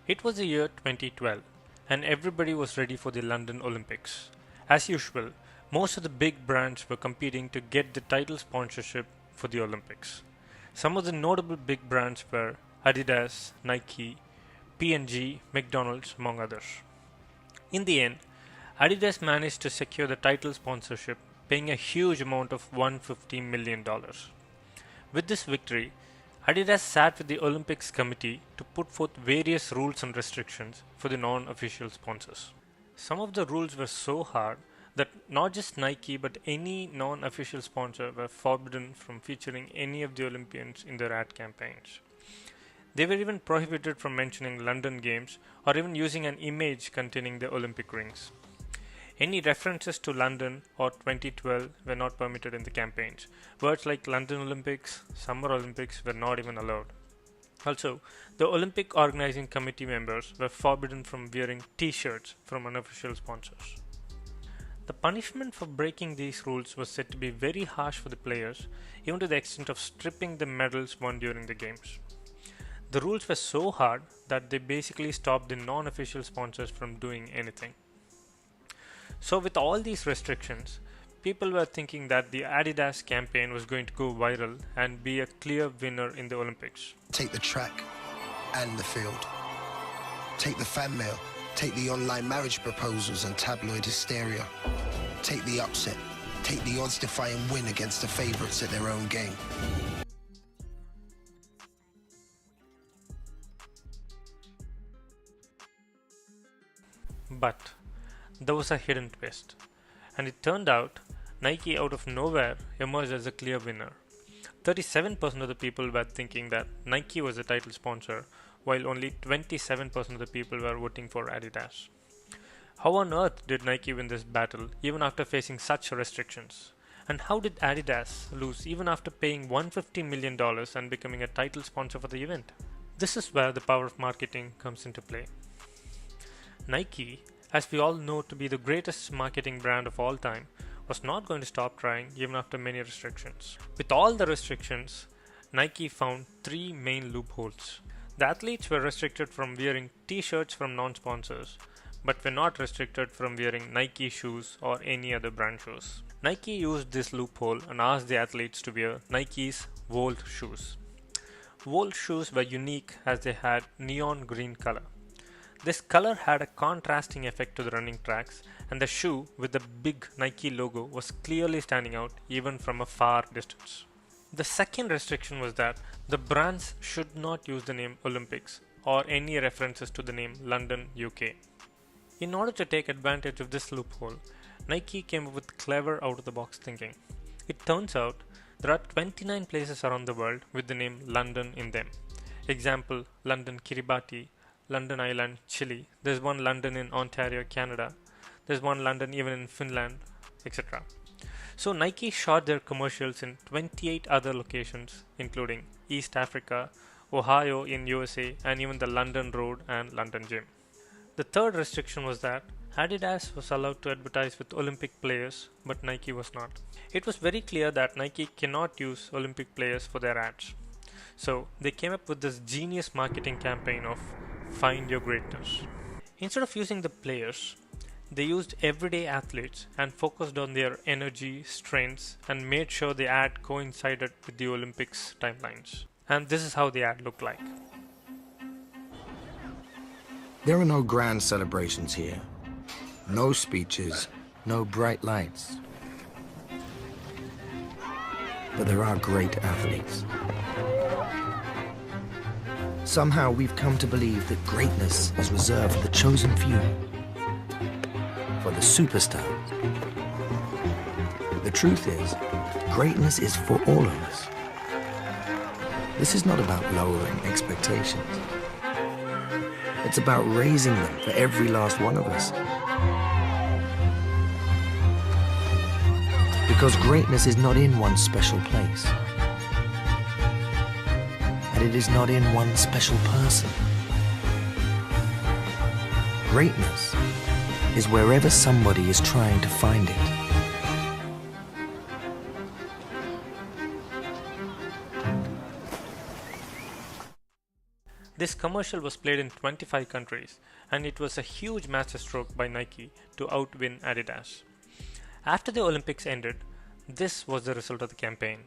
It was the year 2012, and everybody was ready for the London Olympics. As usual, most of the big brands were competing to get the title sponsorship for the Olympics. Some of the notable big brands were Adidas, Nike, P&G, McDonald's, among others. In the end, Adidas managed to secure the title sponsorship, paying a huge amount of $150 million. With this victory, Adidas sat with the Olympics committee to put forth various rules and restrictions for the non-official sponsors. Some of the rules were so hard that not just Nike but any non-official sponsor were forbidden from featuring any of the Olympians in their ad campaigns. They were even prohibited from mentioning London Games or even using an image containing the Olympic rings. Any references to London or 2012 were not permitted in the campaigns. Words like London Olympics, Summer Olympics were not even allowed. Also, the Olympic Organizing Committee members were forbidden from wearing t-shirts from unofficial sponsors. The punishment for breaking these rules was said to be very harsh for the players, even to the extent of stripping the medals won during the games. The rules were so hard that they basically stopped the non-official sponsors from doing anything. So with all these restrictions, people were thinking that the Adidas campaign was going to go viral and be a clear winner in the Olympics. Take the track and the field. Take the fan mail. Take the online marriage proposals and tabloid hysteria. Take the upset. Take the odds-defying win against the favourites at their own game. But there was a hidden twist, and it turned out Nike out of nowhere emerged as a clear winner. 37% of the people were thinking that Nike was the title sponsor, while only 27% of the people were voting for Adidas. How on earth did Nike win this battle even after facing such restrictions? And how did Adidas lose even after paying $150 million and becoming a title sponsor for the event? This is where the power of marketing comes into play. Nike, as we all know to be the greatest marketing brand of all time, was not going to stop trying even after many restrictions. With all the restrictions, Nike found three main loopholes. The athletes were restricted from wearing t-shirts from non-sponsors, but were not restricted from wearing Nike shoes or any other brand shoes. Nike used this loophole and asked the athletes to wear Nike's Volt shoes. Volt shoes were unique as they had neon green color. This color had a contrasting effect to the running tracks, and the shoe with the big Nike logo was clearly standing out even from a far distance. The second restriction was that the brands should not use the name Olympics or any references to the name London, UK. In order to take advantage of this loophole, Nike came up with clever out-of-the-box thinking. It turns out there are 29 places around the world with the name London in them. Example, London Kiribati, London Island, Chile. There's one London in Ontario, Canada. There's one London even in Finland, etc. So Nike shot their commercials in 28 other locations, including East Africa, Ohio in USA, and even the London Road and London Gym. The third restriction was that Adidas was allowed to advertise with Olympic players, but Nike was not. It was very clear that Nike cannot use Olympic players for their ads. So they came up with this genius marketing campaign of Find Your Greatness. Instead of using the players, they used everyday athletes and focused on their energy, strengths, and made sure the ad coincided with the Olympics timelines. And this is how the ad looked like. There are no grand celebrations here. No speeches, no bright lights. But there are great athletes. Somehow we've come to believe that greatness is reserved for the chosen few, for the superstars. The truth is, greatness is for all of us. This is not about lowering expectations. It's about raising them for every last one of us. Because greatness is not in one special place. And it is not in one special person. Greatness is wherever somebody is trying to find it. This commercial was played in 25 countries, and it was a huge masterstroke by Nike to outwin Adidas. After the Olympics ended, this was the result of the campaign.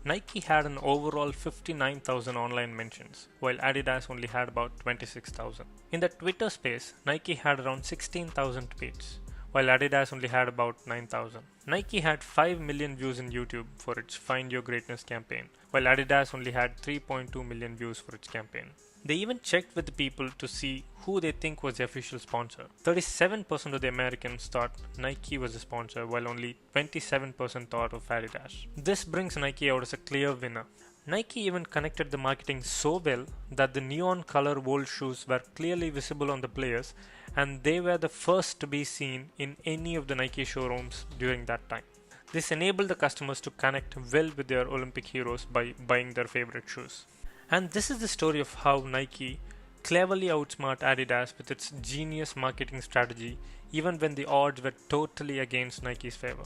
Nike had an overall 59,000 online mentions, while Adidas only had about 26,000. In the Twitter space, Nike had around 16,000 tweets, while Adidas only had about 9,000. Nike had 5 million views in YouTube for its Find Your Greatness campaign, while Adidas only had 3.2 million views for its campaign. They even checked with the people to see who they think was the official sponsor. 37% of the Americans thought Nike was the sponsor, while only 27% thought of Adidas. This brings Nike out as a clear winner. Nike even connected the marketing so well that the neon color wool shoes were clearly visible on the players, and they were the first to be seen in any of the Nike showrooms during that time. This enabled the customers to connect well with their Olympic heroes by buying their favorite shoes. And this is the story of how Nike cleverly outsmarted Adidas with its genius marketing strategy, even when the odds were totally against Nike's favor.